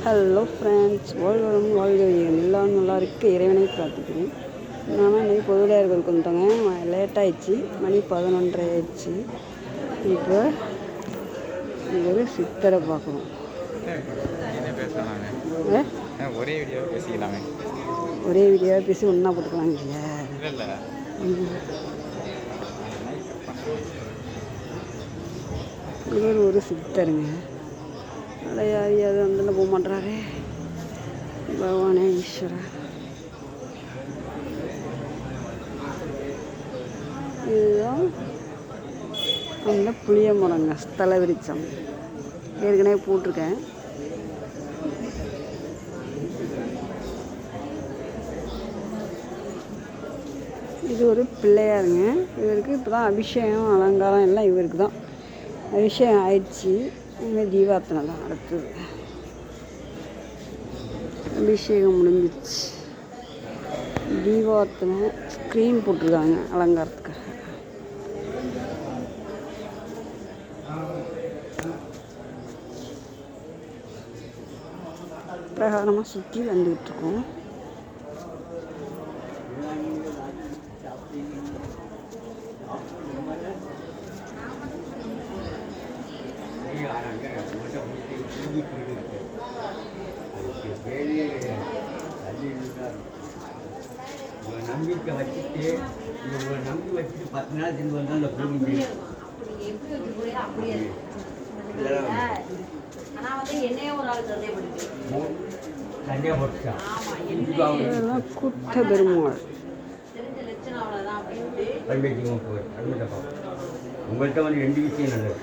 Hello friends, வாழ்வரும் வாழ்க எல்லாம் நல்லா இருக்கு. இறைவனை பிரார்த்திக்கிறேன். நான் இன்றைக்கி பொதுவிளையார் கோயிலுக்கு வந்துட்டோங்க. லேட்டாகிடுச்சு, மணி 11:30 ஆயிடுச்சு. இப்போ ஒரு சித்தரை பார்க்கணும். ஒரே வீடியோ பேசிக்கலாமே. ஒரே வீடியோவாக பேசி ஒன்றா போட்டுக்கலாம் இல்லையா? இவர் ஒரு சித்தருங்க. அடையாரி அது வந்து போக மாட்டாரு. பகவானே ஈஸ்வரா. இதுதான் அந்த புளிய மரங்க, ஸ்தல விருட்சம். ஏற்கனவே போட்டிருக்கேன். இது ஒரு பிள்ளையாருங்க. இவருக்கு இப்போ தான் அபிஷேகம் அலங்காரம் எல்லாம் இவருக்கு தான். அபிஷேகம் ஆயிடுச்சு. இனிமேல் தீபார்த்தனை தான் அடுத்தது. அபிஷேகம் முடிஞ்சிடுச்சு. தீபார்த்தனை ஸ்க்ரீன் போட்டிருக்காங்க அலங்காரத்துக்காக. பிரகாரமாக சுற்றி வந்துக்கிட்டு இருக்கோம். நம்பிக்கை வச்சுட்டு நம்பி வச்சுட்டு 10 நாள் சென்று வந்தால் அந்த பூமி சண்டையாக போட்டுச்சா குட்ட பெருமாள் உங்கள்கிட்ட வந்து 2 விஷயம் நல்லது.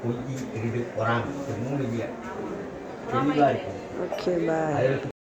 பொய், திருடு, வராங்க. 3 இல்லை தெளிவாக இருக்கும். ஓகே, பாய்.